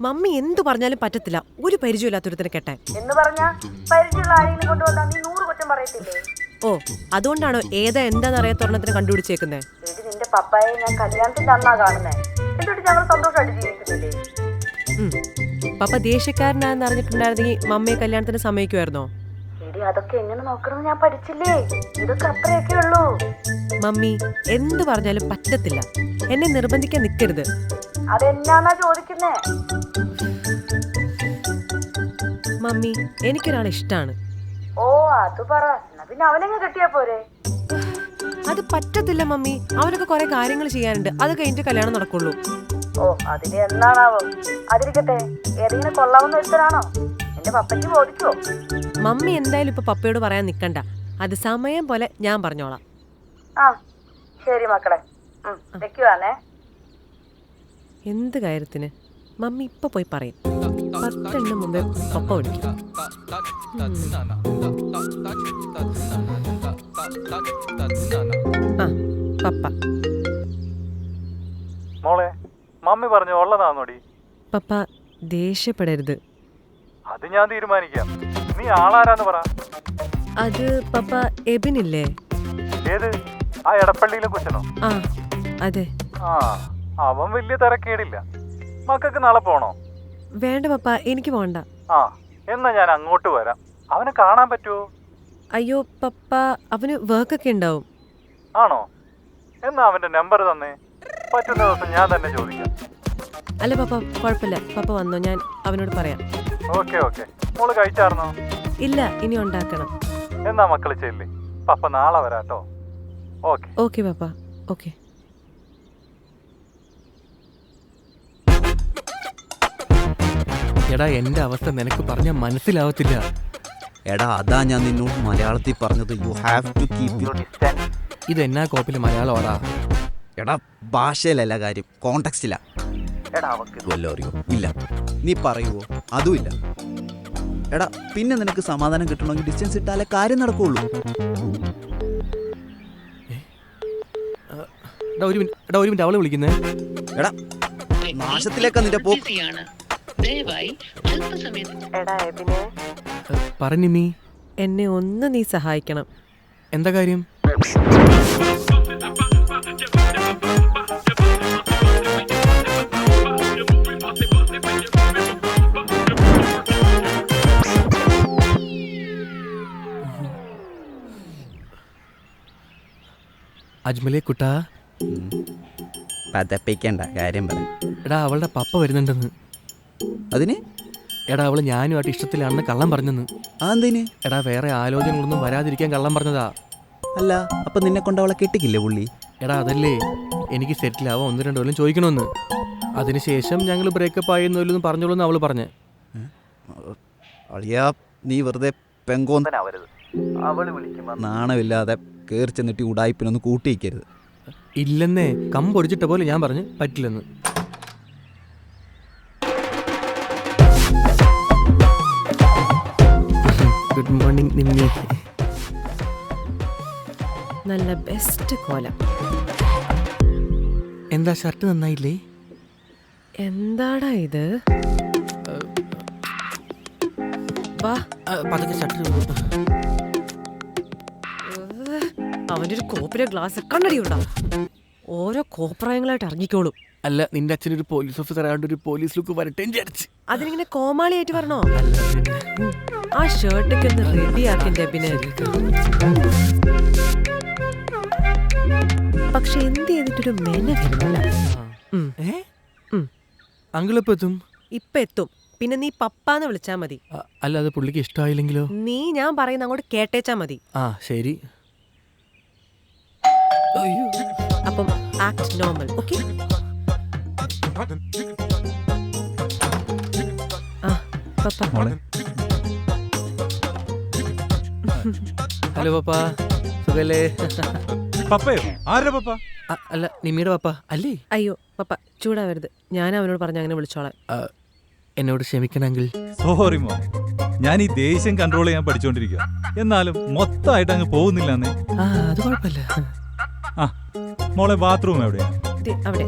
Mummy എന്ത് പറഞ്ഞാലും പറ്റത്തില്ല ഒരു പരിചയമില്ലാത്തൊരുത്തിനെ കെട്ടാൻ എന്ന് പറഞ്ഞാ പരിചയമുള്ള ആരെങ്കിലും കൊണ്ടുവന്നാ നീ 100 കുറ്റം പറയത്തില്ലേ? ഓ അതുകൊണ്ടാണോ ഏതാ എന്താന്ന് അറിയാത്തൊരെണ്ണത്തിന് കണ്ടുപിടിച്ചേക്കുന്നേ? എടി നിന്റെ പപ്പായെ ഞാൻ കല്യാണത്തിന്റെ അന്നാ കാണുന്നേ. എന്നിട്ട് ഞങ്ങൾ സന്തോഷമായിട്ട് ജീവിക്കുന്നില്ലേ? പപ്പ ദേഷ്യക്കാരനാന്ന് അറിഞ്ഞിട്ടുണ്ടായിരുന്നെങ്കിൽ മമ്മിയെ കല്യാണത്തിന് സമ്മതിക്കുമായിരുന്നോ? എടി അതൊക്കെ എങ്ങനെ നോക്കണമെന്ന് ഞാൻ പഠിച്ചില്ലേ. ഇതൊക്കെ അത്രയൊക്കെ ഉള്ളൂ. മമ്മി എന്ത് പറഞ്ഞാലും പറ്റത്തില്ല. എന്നെ നിർബന്ധിക്കാൻ നിൽക്കരുത്. അതെന്നാന്നാ ചോദിക്കുന്നേ? മമ്മി എനിക്കൊരാളെ ഇഷ്ടാണ്. ഓ അത് പറ. എന്നാ പിന്നെ അവനെങ്ങ് കെട്ടിയാ പോരെ? അത് പറ്റത്തില്ല മമ്മി. അവനൊക്കെ കുറെ കാര്യങ്ങൾ ചെയ്യാനുണ്ട്. അത് കഴിഞ്ഞിട്ട് കല്യാണം നടക്കുള്ളൂ. ഓ അതിന് എന്നാണാവോ? അതിരിക്കട്ടെ, ഏതെങ്കിലും കൊള്ളാവുന്ന ഒരുത്തരാണോ? എന്റെ പപ്പയ്ക്ക് ബോധിക്കുവോ? മമ്മി എന്തായാലും ഇപ്പൊ പപ്പയോട് പറയാൻ നിക്കണ്ട. അത് സമയം പോലെ ഞാൻ പറഞ്ഞോളാം. ആ ശരി മക്കളെ, വെക്കുവാന്നേ. എന്ത് കാര്യത്തിന്? മമ്മി ഇപ്പൊ പോയി പറയും. 10 എണ്ണം മുമ്പേ പപ്പ വിളിക്കും. ആ പപ്പ. മോളെ മമ്മി പറഞ്ഞു ഉള്ളതാന്നോടി. പപ്പ ദേഷ്യപ്പെടരുത്. അത് ഞാൻ തീരുമാനിക്കാം. നീ ആളാരാന്ന് പറ. അത് പപ്പ എബിനില്ലേ? ഏത്? ആ എടപ്പള്ളിയിലെ കൊച്ചനോ? ആ അതെ. ആ അവൻ വലിയ തിരക്കേടില്ല. മക്കൾക്ക് നാളെ പോണോ? വേണ്ട പപ്പ, എനിക്ക് പോണ്ട. ആ എന്നാ ഞാൻ അങ്ങോട്ട് വരാം. അവനെ കാണാൻ പറ്റുമോ? അയ്യോ പപ്പ, അവന് വർക്കൊക്കെ ഉണ്ടാവും. ആണോ? എന്നാ അവന്റെ നമ്പർ തന്നേ. പറ്റുന്ന ദിവസം ഞാൻ തന്നെ ചോദിക്കാം. അല്ല പപ്പ കുഴപ്പമില്ല. പപ്പ വന്നോ, ഞാൻ അവനോട് പറയാം. Okay okay. മോള് കഴിച്ചാർന്നോ? ഇല്ല, ഇനി ഉണ്ടാക്കണം. എന്നാ മക്കള് ചെല്ലി. പപ്പ നാളെ വരാട്ടോ. ഓക്കെ ഓക്കെ പപ്പ. ഓക്കെ. എടാ എന്റെ അവസ്ഥ നിനക്ക് പറഞ്ഞാൽ മനസ്സിലാവത്തില്ല. എടാ അതാ ഞാൻ നിന്നോട് മലയാളത്തിൽ പറഞ്ഞത്. You have to keep your distance. ഇതെന്നാ കോപ്പില് മലയാളമാടാ? എടാ ഭാഷയിലല്ല കാര്യം, കോണ്ടെക്സ്റ്റിലാ. എടാ അവക്ക് വല്ലോ അറിയോ? ഇല്ല. നീ പറയുവോ? അതുമില്ല. എടാ പിന്നെ നിനക്ക് സമാധാനം കിട്ടണമെങ്കിൽ ഡിസ്റ്റൻസ് ഇട്ടാലേ കാര്യം നടക്കുള്ളൂ. ഒരു മിനിറ്റ് അവളെ വിളിക്കുന്നേ. എടാ നാശത്തിലേക്കാ നിന്റെ പോക്ക്. എടാ എബിനെ, പറഞ്ഞിമ്മി. എന്നെ ഒന്ന് നീ സഹായിക്കണം. എന്താ കാര്യം? അജ്മലേ കുട്ടാ, പതപ്പിക്കണ്ട, കാര്യം പറ. എടാ അവളുടെ പപ്പ വരുന്നുണ്ടെന്ന്. അതിന്? എടാ അവള് ഞാനുമായിട്ട് ഇഷ്ടത്തിലാണെന്ന് കള്ളം പറഞ്ഞെന്ന്. അതെന്തിന്? എടാ വേറെ ആലോചനകളൊന്നും വരാതിരിക്കാൻ കള്ളം പറഞ്ഞതാ. അല്ല അപ്പൊ നിന്നെ കൊണ്ട് അവളെ കെട്ടിക്കില്ലേ പുള്ളി? എടാ അതല്ലേ, എനിക്ക് സെറ്റിലാവാൻ 1-2 കൊല്ലം ചോദിക്കണമെന്ന്. അതിനുശേഷം ഞങ്ങൾ ബ്രേക്കപ്പ് ആയെന്നൊന്നും പറഞ്ഞോളൂന്ന് അവള് പറഞ്ഞേ. അളിയാ നീ വെറുതെ പെങ്കോന്തനാവരുത്. അവള് വിളിക്കുമ്പോ നാണമില്ലാതെ കയറി ചെന്നിട്ട് ഉടായ്പിനൊന്ന് കൂട്ടിയിക്കരുത്. ഇല്ലെന്നേ, കമ്പൊടിച്ചിട്ട പോലെ ഞാൻ പറഞ്ഞു പറ്റില്ലെന്ന്. Good morning Nimmi. നല്ല ബെസ്റ്റ് കോലം. എന്താ ഷർട്ട് നന്നായില്ലേ? എന്താടാ ഇത്? വാ. പതുക്കെ ഷർട്ട്. അവന്റെ ഒരു കോപ്പിലെ ഗ്ലാസ് കണ്ണടി ഉണ്ടാ. ഓരോ കോപ്രായങ്ങളായിട്ട് ഇറങ്ങിക്കോളും. അല്ല നിന്റെ അച്ഛനൊരു പോലീസ് ഓഫീസർ ആയതുകൊണ്ട് ഒരു പോലീസ് ലുക്ക് വരട്ടെ വിചാരിച്ച്. അതിനിങ്ങനെ കോമാളിയായിട്ട് പറഞ്ഞോ? ആ ഷർട്ടൊക്കെ ഒന്ന് റെഡിയാക്കിന്റെ അഭിനയം. പക്ഷെ എന്ത് ചെയ്തിട്ടൊരു മെന വരുന്നില്ല. അങ്കിളിപ്പോ എത്തും. ഇപ്പൊ എത്തും. പിന്നെ നീ പപ്പാന്ന് വിളിച്ചാ മതി. അല്ല അത് പുള്ളിക്ക് ഇഷ്ടമായില്ലെങ്കിലോ? നീ ഞാൻ പറയുന്ന അങ്ങോട്ട് കേട്ടേച്ചാ മതി. ആ ശരി. അപ്പം ആക്ട് നോർമൽ. ഓക്കെ? ആ പപ്പ. ഹലോ പപ്പ, സുഖല്ലേ? പപ്പയോ? ആരുടെ പപ്പ? അല്ല നിമ്മിയുടെ പപ്പ അല്ലേ? അയ്യോ പപ്പ ചൂടാവരുത്. ഞാൻ അവനോട് പറഞ്ഞ അങ്ങനെ വിളിച്ചോളാം. എന്നോട് ക്ഷമിക്കണമെങ്കിൽ. സോറി മോ, ഞാൻ ഈ ദേഷ്യം കൺട്രോൾ ചെയ്യാൻ പഠിച്ചോണ്ടിരിക്കുക. എന്നാലും മൊത്തമായിട്ട് അങ്ങ് പോകുന്നില്ലെന്നേ. അത് കുഴപ്പമില്ല. ആ മോളെ ബാത്റൂം എവിടെയാ? അവിടെ.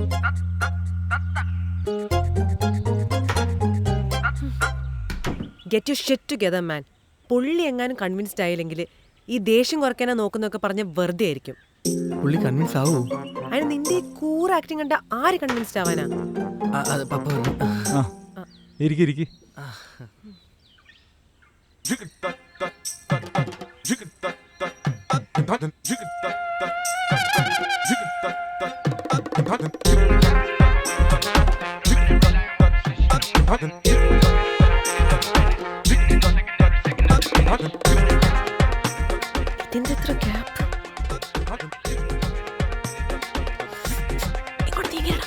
ഗെറ്റ് യു ഷിറ്റ് ടുഗെദർ മാൻ. പുള്ളി എങ്ങാനും കൺവിൻസ്ഡ് ആയില്ലെങ്കിൽ ഈ ദേഷ്യം കുറയ്ക്കാനാ നോക്കുന്നൊക്കെ പറഞ്ഞ വെറുതെ ആയിരിക്കും. പുള്ളി കൺവിൻസ് ആവൂ? അതിന് നിന്റെ ഈ കൂർ ആക്ടിങ് കണ്ട ആര് കൺവിൻസ്ഡ് ആവാനാ? പപ്പ വന്നു. ഇരിക്കി ഇതിന്റെ എത്ര ഗ്യാപ്പ്? ഇങ്ങോട്ട് നീങ്ങിയടാ.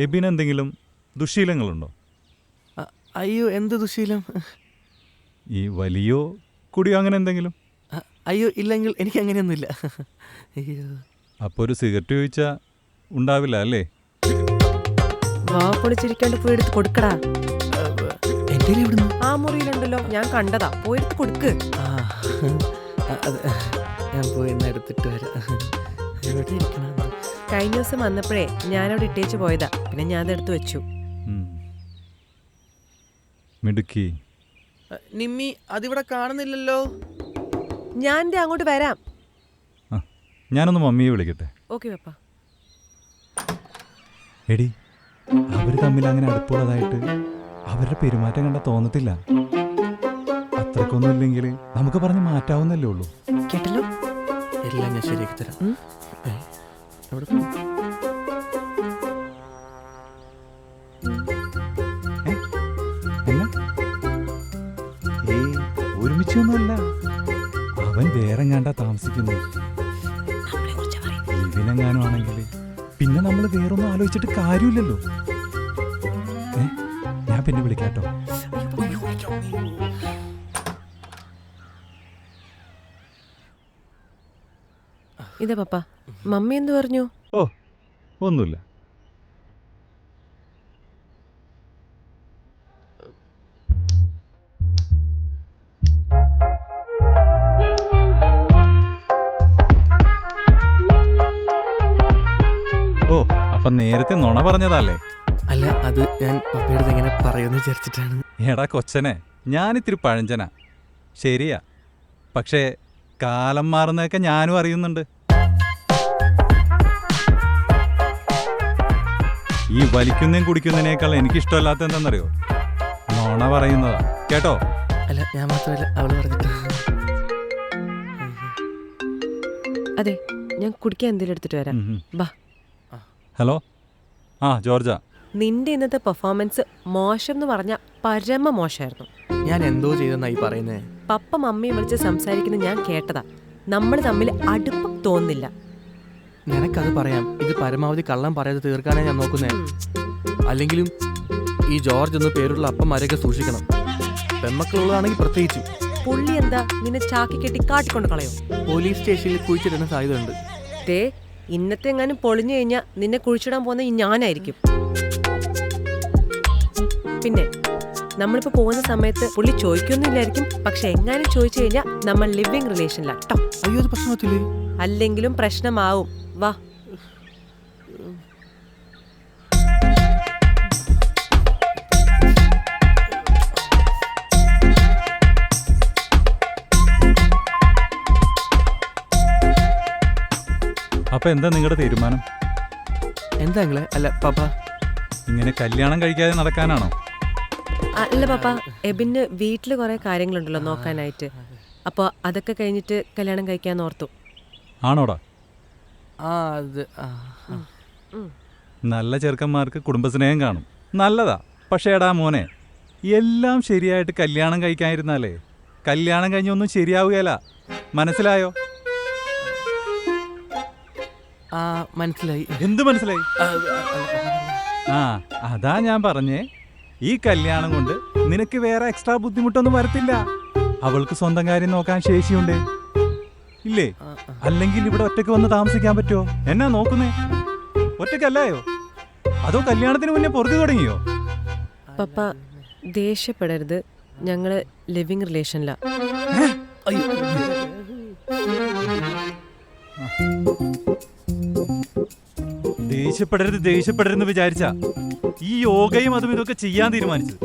എബിന് എന്തെങ്കിലും ദുശീലങ്ങളുണ്ടോ? അയ്യോ, എന്ത് ദുശീലം? ഈ വലിയോ കുടിയോ അങ്ങനെ എന്തെങ്കിലും? അയ്യോ ഇല്ലെങ്കിൽ എനിക്ക് അങ്ങനെയൊന്നുമില്ല. അയ്യോ. അപ്പോൾ ഒരു സിഗരറ്റ് ചോദിച്ചാൽ ഉണ്ടാവില്ല അല്ലേ? വാ പൊളിച്ചിരിക്കാണ്ട് പോയി എടുത്ത് കൊടുക്കടാ. എൻ്റെ എവിടുന്നു? ആ മുറിയിലുണ്ടല്ലോ, ഞാൻ കണ്ടതാ. പോയി എടുത്ത് കൊടുക്ക്. ഞാൻ പോയി ഒന്ന് എടുത്തിട്ട് വരാം. എവിടെ ഇരിക്കണം? കഴിഞ്ഞ ദിവസം വന്നപ്പോഴേ ഞാനവിടെ ഇട്ടേച്ച് പോയതാ. പിന്നെ ഞാൻ അതെടുത്ത് വെച്ചു. മിടുക്കി. നിമ്മി, അതിവിടെ കാണുന്നില്ലല്ലോ. ഞാൻ അങ്ങോട്ട് വരാം. ഞാനൊന്ന് മമ്മിയെ വിളിക്കട്ടെ. ഓക്കെ പപ്പ. എടി, അവർ തമ്മിൽ അങ്ങനെ അടുപ്പുള്ളതായിട്ട് അവരുടെ പെരുമാറ്റം കണ്ടാൽ തോന്നത്തില്ല. അത്രക്കൊന്നും ഇല്ലെങ്കിൽ നമുക്ക് പറഞ്ഞ് മാറ്റാവുന്നല്ലേ ഉള്ളൂ. കേട്ടല്ലോ? എല്ലാം ഞാൻ ശരിയാക്കി തരാം. എവിടെ പോയി? ഒരുമിച്ചൊന്നുമല്ല, അവൻ വേറെ കണ്ടാ താമസിക്കുന്നു. ഇവനെങ്ങാനും ആണെങ്കിൽ പിന്നെ നമ്മൾ വേറൊന്നും ആലോചിച്ചിട്ട് കാര്യമില്ലല്ലോ. ഞാൻ പിന്നെ വിളിക്കാട്ടോ. ഇതാ പപ്പ. മമ്മി എന്ത് പറഞ്ഞു? ഓ, ഒന്നുമില്ല. ഓ, അപ്പൊ നേരത്തെ നുണ പറഞ്ഞതല്ലേ? അല്ല, അത് ഞാൻ പപ്പയുടെ എങ്ങനെ പറയുമെന്ന് വിചാരിച്ചിട്ടാണ്. എടാ കൊച്ചനെ, ഞാനിത്തിരി പഴഞ്ചനാ, ശരിയാ. പക്ഷേ കാലം മാറുന്നതൊക്കെ ഞാനും അറിയുന്നുണ്ട്. ഈ വലിക്കുന്നതും കുടിക്കുന്നതിനേക്കാൾ എനിക്കിഷ്ടമല്ലാത്ത എന്താണെന്നറിയോ? നുണ പറയുന്നതാ. കേട്ടോ? അല്ല, ഞാൻ മാത്രമല്ല, അവള് പറഞ്ഞിട്ട്. അതെ, ഞാൻ കുടിക്കാൻ എന്തെങ്കിലും എടുത്തിട്ട് വരാം. ബാ. ഹലോ. ജോർജ. നിന്റെ ഇന്നത്തെ പെർഫോമൻസ് മോശം എന്ന് പറഞ്ഞ പരമ മോശമായിരുന്നു. ഞാൻ എന്തോ ചെയ്തെന്നായി പറയുന്നേ? പപ്പ മമ്മിയെ വിളിച്ച് സംസാരിക്കുന്നത് ഞാൻ കേട്ടതാ. നമ്മൾ തമ്മിൽ അടുപ്പം തോന്നില്ല. നിനക്കത് പറയാം. ഇത് പരമാവധി കള്ളം പറയാതെ തീർക്കാനേ ഞാൻ നോക്കുന്നേ. അല്ലെങ്കിലും ഈ ജോർജ് എന്ന് പേരുള്ള അപ്പന്മാരെയൊക്കെ സൂക്ഷിക്കണം. പെമ്മക്കളുള്ളതാണെങ്കിൽ പ്രത്യേകിച്ചു. പുള്ളി എന്താ നിന്നെ ചാക്കി കെട്ടി കാട്ടിക്കൊണ്ട് കളയോ? പോലീസ് സ്റ്റേഷനിൽ കുഴിച്ചിടുന്ന സാധ്യതയുണ്ട്. ഇന്നത്തെ എങ്ങാനും പൊളിഞ്ഞു കഴിഞ്ഞാൽ നിന്നെ കുഴിച്ചിടാൻ പോകുന്ന ഈ ഞാനായിരിക്കും. പിന്നെ നമ്മളിപ്പോ പോകുന്ന സമയത്ത് പുള്ളി ചോദിക്കൊന്നുമില്ലായിരിക്കും. പക്ഷെ എങ്ങാനും ചോദിച്ചു കഴിഞ്ഞാൽ നമ്മൾ ലിവിങ് റിലേഷനിലാട്ടോ. അയ്യോ, അത് പ്രശ്നത്തില്ലേ? അല്ലെങ്കിലും പ്രശ്നമാവും. വാ. അപ്പൊ എന്താ നിങ്ങളുടെ തീരുമാനം? എന്താ നിങ്ങളെ? അല്ല പാപ്പ, ഇങ്ങനെ കല്യാണം കഴിക്കാതെ നടക്കാനാണോ? അല്ല പാപ്പ, എബിന് വീട്ടില് കുറെ കാര്യങ്ങളുണ്ടല്ലോ നോക്കാനായിട്ട്. അപ്പോൾ അതൊക്കെ കഴിഞ്ഞിട്ട് കല്യാണം കഴിക്കാന്ന് ഓർത്തു. ആണോടാ? അത് നല്ല ചെറുക്കന്മാർക്ക് കുടുംബസ്നേഹം കാണും, നല്ലതാ. പക്ഷേ എടാ മോനെ, എല്ലാം ശരിയായിട്ട് കല്യാണം കഴിക്കാതിരുന്നാലേ കല്യാണം കഴിഞ്ഞൊന്നും ശരിയാവുകയല്ല. മനസ്സിലായോ? മനസ്സിലായി. എന്ത് മനസ്സിലായി? അതാ ഞാൻ പറഞ്ഞേ, ഈ കല്യാണം കൊണ്ട് നിനക്ക് വേറെ എക്സ്ട്രാ ബുദ്ധിമുട്ടൊന്നും വരത്തില്ല. അവൾക്ക് സ്വന്തം കാര്യം നോക്കാൻ ശേഷിയുണ്ട് ഇല്ലേ? അല്ലെങ്കിൽ ഇവിടെ ഒറ്റയ്ക്ക് വന്ന് താമസിക്കാൻ പറ്റുമോ? എന്നാ നോക്കുന്നേ? ഒറ്റയ്ക്കല്ലായോ? അതോ കല്യാണത്തിന് മുന്നേ പൊറുതി തുടങ്ങിയോ? പപ്പ ദേഷ്യപ്പെടരുത്, ഞങ്ങള് ലിവിങ് റിലേഷനിലാ. ദേഷ്യപ്പെടരുതെന്ന് വിചാരിച്ച ഈ യോഗയും അതും ഇതൊക്കെ ചെയ്യാൻ തീരുമാനിച്ചത്.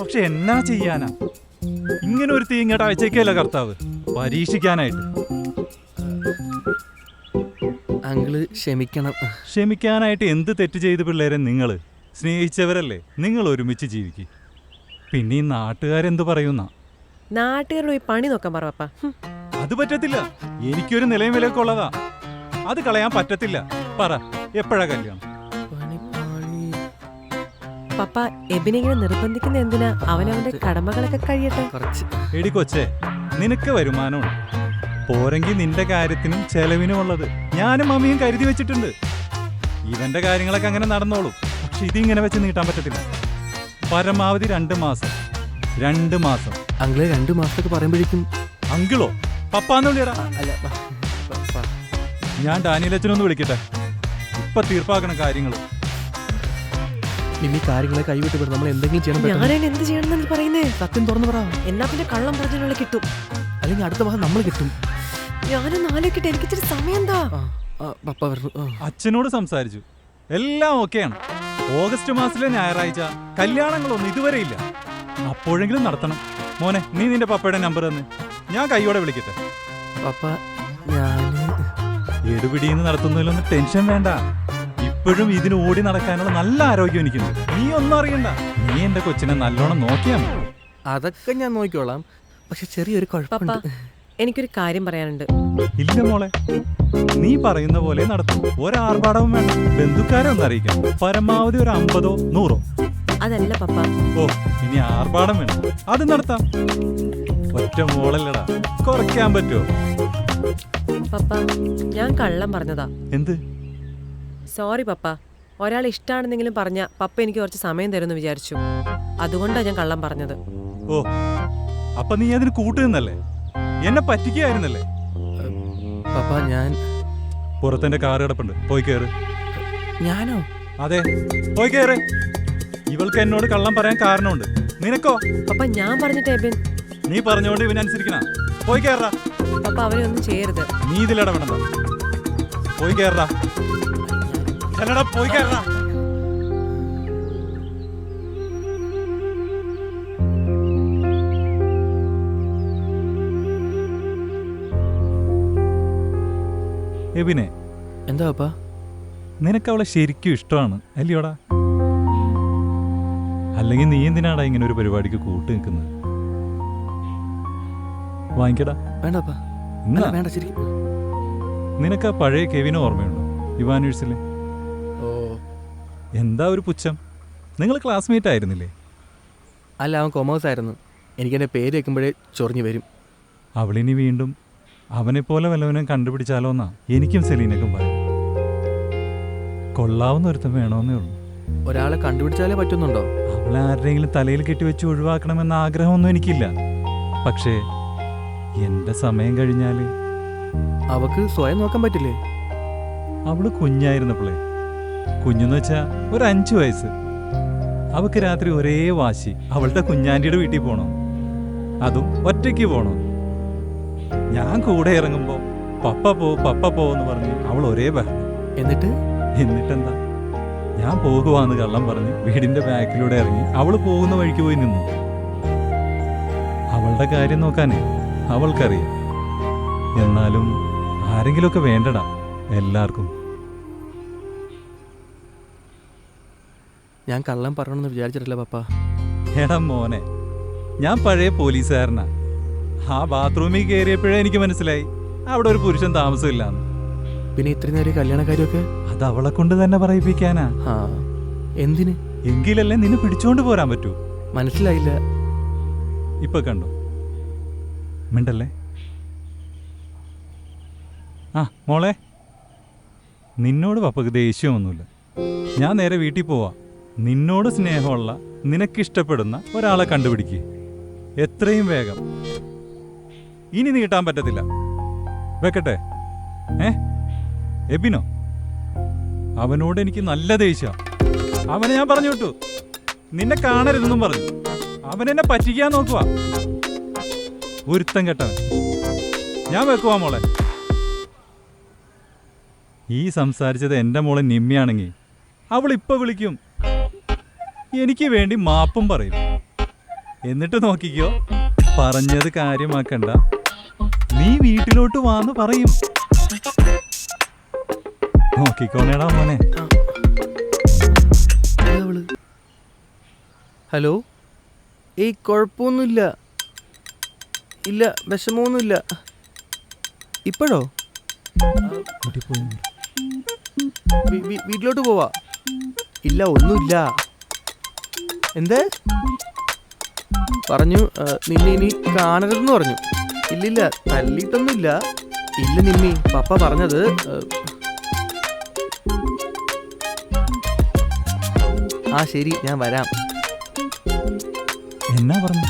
പക്ഷെ എന്നാ ചെയ്യാനാ, ഇങ്ങനെ ഒരു തീങ്ങേട്ട അയച്ചേക്കല്ല കർത്താവ്, പരീക്ഷിക്കാനായിട്ട്. അങ്കിള് ക്ഷമിക്കണം. ക്ഷമിക്കാനായിട്ട് എന്ത് തെറ്റ് ചെയ്ത് പിള്ളേരെ? നിങ്ങള് സ്നേഹിച്ചവരല്ലേ, നിങ്ങൾ ഒരുമിച്ച് ജീവിക്കും. പിന്നെ ഈ നാട്ടുകാരെന്ത് പറയുന്ന? നാട്ടുകാരോട് പോയി പണി നോക്കാൻ പറ പപ്പ. അത് പറ്റത്തില്ല, എനിക്കൊരു നിലയും വിലയൊക്കെ ഉള്ളതാ, അത് കളയാൻ പറ്റത്തില്ല. പറ, എപ്പോഴാ കല്യാണം? പപ്പ എബിനെ ഇങ്ങനെ നിർബന്ധിക്കുന്ന എന്തിനാ? അവനവന്റെ കടമകളൊക്കെ കഴിയട്ടെ. കുറച്ച് എടി കൊച്ചേ, നിനക്ക് വരുമാനമുണ്ട്, പോരെങ്കിൽ നിന്റെ കാര്യത്തിനും ചെലവിനും ഉള്ളത് ഞാനും മമ്മിയും കരുതി വെച്ചിട്ടുണ്ട്. ഇവന്റെ കാര്യങ്ങളൊക്കെ അങ്ങനെ നടന്നോളും. പക്ഷെ ഇതിങ്ങനെ വെച്ച് നീട്ടാൻ പറ്റത്തില്ല. പരമാവധി 2 മാസം. 2 മാസം. അങ്കിള് 2 മാസത്തൊക്കെ പറയുമ്പോഴേക്കും. അങ്കിളോ? പപ്പാന്ന് വിളിയടാ. അല്ല, ഞാൻ ഡാനിയലച്ചനൊന്ന് വിളിക്കട്ടെ, ഇപ്പൊ തീർപ്പാക്കണം കാര്യങ്ങൾ. നിമ്മി കാര്യങ്ങളെ കൈവിട്ട് വിടും. നമ്മൾ എന്തെങ്കിലും ചെയ്യണം. ഞാനതിന് എന്ത് ചെയ്യണമെന്ന് നീ പറയുന്നേ? സത്യം തുറന്നു പറ. എന്നാ പിന്നെ കള്ളം പറഞ്ഞതിനുള്ള കിട്ടും. അല്ലെങ്കിൽ അടുത്ത മാസം നമ്മൾ കിട്ടും. ഞാനൊന്ന് ആലോചിക്കട്ടെ, എനിക്കിച്ചിരി സമയം എന്താ? പപ്പ പറഞ്ഞു. അച്ഛനോട് സംസാരിച്ചു, എല്ലാം ഓക്കെയാണ്. ഓഗസ്റ്റ് മാസത്തിലെ ഞായറാഴ്ച കല്യാണങ്ങളൊന്നും ഇതുവരെ ഇല്ല. അപ്പോഴെങ്കിലും നടത്തണം. മോനെ, നീ നിന്റെ പപ്പയുടെ നമ്പർ തന്നെ, ഞാൻ കൈയോടെ വിളിക്കട്ടെ. പപ്പ ഞാന് എടുപിടിന്ന് നടത്തുന്നതിലൊന്നും ടെൻഷൻ വേണ്ട. ഇപ്പോഴും ഇതിന് ഓടി നടക്കാനുള്ള നല്ല ആരോഗ്യം എനിക്കുണ്ട്. നീ ഒന്നും അറിയണ്ട. നീ എന്റെ കൊച്ചിനെ നല്ലോണം നോക്കിയാ മതി. അതൊക്കെ ഞാൻ നോക്കിക്കോളാം. പക്ഷെ ചെറിയൊരു പപ്പ, കുഴപ്പമുണ്ട്. എനിക്കൊരു കാര്യം പറയാനുണ്ട്. ഇല്ല മോളെ, നീ പറയുന്ന പോലെ നടത്തും. ഒരാർഭാടവും വേണ്ട. ബന്ധുക്കാരെ ഒന്ന് അറിയിക്കാം. പരമാവധി ഒരു 50ഓ 100ഓ. അതല്ല പപ്പ. ഓ, ഇനി ആർഭാടം വേണം, അത് നടത്താം. ഒറ്റ മോളല്ലടാ, കുറയ്ക്കാൻ പറ്റുമോ? പപ്പ, ഞാൻ കള്ളം പറഞ്ഞതാ. എന്ത്? സോറി പപ്പ. ഒരാൾ ഇഷ്ടാണെന്നെങ്കിലും പറഞ്ഞ പപ്പ എനിക്ക് കുറച്ച് സമയം തരുമെന്ന് വിചാരിച്ചു. അതുകൊണ്ടാണ് ഞാൻ കള്ളം പറഞ്ഞത്. ഓ, അപ്പൊ നീ അതിന് കൂട്ടുന്നല്ലേ? എന്നെ പറ്റിക്കായിരുന്നല്ലേ? പപ്പ ഞാൻ പുറത്തെന്റെ കാറ് കിടപ്പുണ്ട്, പോയി കേറ്. ഞാനോ? അതെ, പോയി കേറ്. ഇവൾക്ക് എന്നോട് കള്ളം പറയാൻ കാരണമുണ്ട്. നിനക്കോ? പപ്പ ഞാൻ പറഞ്ഞിട്ട് എബിൻ. നീ പറഞ്ഞോണ്ട് ഇവനനുസരിക്കണ. പോയി കേറാ. പപ്പ അവനെ ഒന്നും ചെയ്യരുത്. നീ ഇതിലിടപെടണ്ട. പോയി കേറാ. ചെല്ലടാ, പോയി കേറാ. എബിനെ, എന്താ പപ്പ? നിനക്ക് അവളെ ശരിക്കും ഇഷ്ടമാണ് അല്ലയോടാ? അല്ലെങ്കിൽ നീ എന്തിനാടാ ഇങ്ങനെ ഒരു പരിപാടിക്ക് കൂട്ട് നിൽക്കുന്നത്? വാങ്ങിക്കടാ. വേണ്ട പപ്പ. എന്നാ വേണ്ട, ശരിക്കും. നിനക്ക് ആ പഴയ കെവിനെ ഓർമ്മയുണ്ടോ? ഇവാനേഴ്സിലെ. ഓ, എന്താ ഒരു പുച്ഛം? നിങ്ങൾ ക്ലാസ്മേറ്റ് ആയിരുന്നില്ലേ? അല്ല, അവൻ കൊമേഴ്സ് ആയിരുന്നു. എനിക്കെൻ്റെ പേര് വെക്കുമ്പോഴേ ചൊറിഞ്ഞു വരും. അവളിനി വീണ്ടും അവനെപ്പോലെ വല്ലവനും കണ്ടുപിടിച്ചാലോ എന്നാ എനിക്കും സെലീനക്കും പറയും. കൊള്ളാവുന്ന ഒരുത്തം വേണമെന്നേ ഉള്ളൂ. ഒരാളെ കണ്ടുപിടിച്ചാലേ പറ്റുന്നുണ്ടോ? അവളെ ആരുടെയെങ്കിലും തലയിൽ കെട്ടിവെച്ച് ഒഴിവാക്കണമെന്ന ആഗ്രഹമൊന്നും എനിക്കില്ല. പക്ഷേ എന്റെ സമയം കഴിഞ്ഞാല് അവക്ക് സ്വയം നോക്കാൻ പറ്റില്ലേ? അവള് കുഞ്ഞായിരുന്നപ്പോളേ, കുഞ്ഞെന്ന് വെച്ചാ ഒരു 5 വയസ്സ്, അവക്ക് രാത്രി ഒരേ വാശി, അവളുടെ കുഞ്ഞാൻ്റിയുടെ വീട്ടിൽ പോണോ, അതും ഒറ്റയ്ക്ക് പോണോ. ഞാൻ കൂടെ ഇറങ്ങുമ്പോ പപ്പ പോന്ന് പറഞ്ഞ് അവൾ ഒരേ ബഹളം. എന്നിട്ടെന്താ, ഞാൻ പോകുവാന്ന് കള്ളം പറഞ്ഞ് വീടിന്റെ ബാക്കിലൂടെ ഇറങ്ങി അവള് പോകുന്ന വഴിക്ക് പോയി നിന്നു. അവളുടെ കാര്യം നോക്കാനേ അവൾക്കറിയാം. എന്നാലും ആരെങ്കിലുമൊക്കെ വേണ്ടടാ എല്ലാവർക്കും. ഞാൻ കള്ളം പറയണമെന്ന് വിചാരിച്ചിട്ടില്ല പപ്പ. എടാ മോനെ, ഞാൻ പഴയ പോലീസുകാരനാ. ആ ബാത്റൂമിൽ കയറിയപ്പോഴേ എനിക്ക് മനസ്സിലായി അവിടെ ഒരു പുരുഷൻ താമസമില്ലാന്ന്. പിന്നെ ഇത്രയും നേരം കല്യാണക്കാരിയൊക്കെ അത് അവളെ കൊണ്ട് തന്നെ പറയിപ്പിക്കാനാ. എന്തിന്? എങ്കിലല്ലേ നിന്നെ പിടിച്ചോണ്ട് പോരാൻ പറ്റൂ. മനസ്സിലായില്ല. ഇപ്പൊ കണ്ടോ, മിണ്ടല്ലേ. ആ മോളെ, നിന്നോട് പപ്പക്ക് ദേഷ്യമൊന്നുമില്ല. ഞാൻ നേരെ വീട്ടിൽ പോവാ. നിന്നോട് സ്നേഹമുള്ള, നിനക്കിഷ്ടപ്പെടുന്ന ഒരാളെ കണ്ടുപിടിക്കുക എത്രയും വേഗം. ഇനി നീട്ടാൻ പറ്റത്തില്ല. വെക്കട്ടെ? എബിനോ? അവനോട് എനിക്ക് നല്ല ദേഷ്യം. അവനെ ഞാൻ പറഞ്ഞു വിട്ടു, നിന്നെ കാണരുതെന്നും പറഞ്ഞു. അവനെന്നെ പറ്റിക്കാൻ നോക്കുക. ഒരുത്തം കെട്ടവൻ. ഞാൻ വെക്കുവാ മോളെ. ഈ സംസാരിച്ചത് എൻ്റെ മോളെ നിമ്മിയാണെങ്കിൽ അവൾ ഇപ്പൊ വിളിക്കും, എനിക്ക് വേണ്ടി മാപ്പും പറയും. എന്നിട്ട് നോക്കിക്കോ, പറഞ്ഞത് കാര്യമാക്കണ്ട, നീ വീട്ടിലോട്ട് വാന്ന് പറയും. നോക്കിക്കോണേടാ മോനെ. ഹലോ, ഏയ് കുഴപ്പമൊന്നുമില്ല, ഇല്ല വിഷമമൊന്നുമില്ല. ഇപ്പോഴോ? വീട്ടിലോട്ട് പോവാ? ഇല്ല ഒന്നുമില്ല. എന്തേ പറഞ്ഞു? നിന്നെ ഇനി കാണരുതെന്ന് പറഞ്ഞു. ഇല്ലില്ല, തല്ലിയിട്ടൊന്നുമില്ല. ഇല്ല നിമ്മി, പപ്പ പറഞ്ഞത് ആ ശരി ഞാൻ വരാം. എന്നാ പറഞ്ഞു?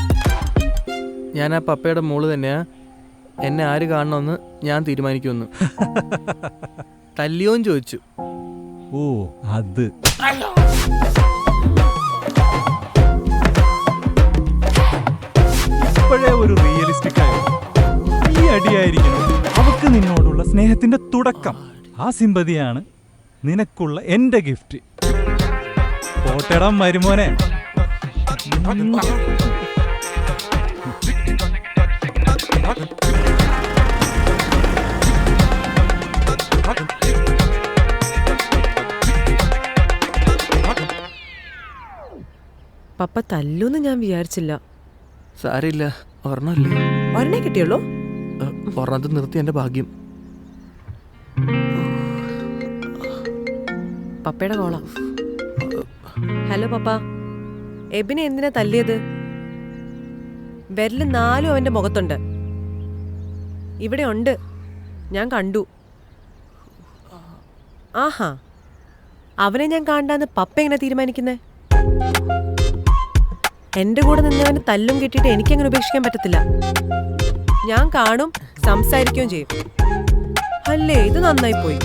ഞാൻ ആ പപ്പയുടെ മോള് തന്നെയാ, എന്നെ ആര് കാണണമെന്ന് ഞാൻ തീരുമാനിക്കുമെന്ന്. തല്ലിയോന്ന് ചോദിച്ചു. ഓ അത് ഇപ്പോഴേ ഒരു റിയലിസ്റ്റിക് ആയി ഈ അടിയായിരിക്കണം അവക്ക് നിന്നോടുള്ള സ്നേഹത്തിന്റെ തുടക്കം. ആ സിമ്പതിയാണ് നിനക്കുള്ള എന്റെ ഗിഫ്റ്റ്. പോട്ടടം മരുമോനെ. പപ്പ തല്ലൂന്ന് ഞാൻ വിചാരിച്ചില്ല. സാരില്ല, ഒരെണ്ണല്ലേ. ഒരെണ്ണേ കിട്ടിയുള്ളൂ? ഒരെണ്ണത്തിൽ നിർത്തി എൻ്റെ ഭാഗ്യം. പപ്പയുടെ കോളാ. ഹലോ പപ്പ, എബിനെ എന്തിനാ തല്ലിയത്? വിരല് 4 അവന്റെ മുഖത്തുണ്ട്. ഇവിടെ ഉണ്ട്, ഞാൻ കണ്ടു. ആഹാ, അവനെ ഞാൻ കാണാന്ന് പപ്പ എങ്ങനെ തീരുമാനിക്കുന്നേ? എന്റെ കൂടെ നിന്നവന് തല്ലും കിട്ടിയിട്ട് എനിക്കങ്ങനെ ഉപേക്ഷിക്കാൻ പറ്റത്തില്ല. ഞാൻ കാണും, സംസാരിക്കുകയും ചെയ്യും. അല്ലേ, ഇത് നന്നായി പോയി.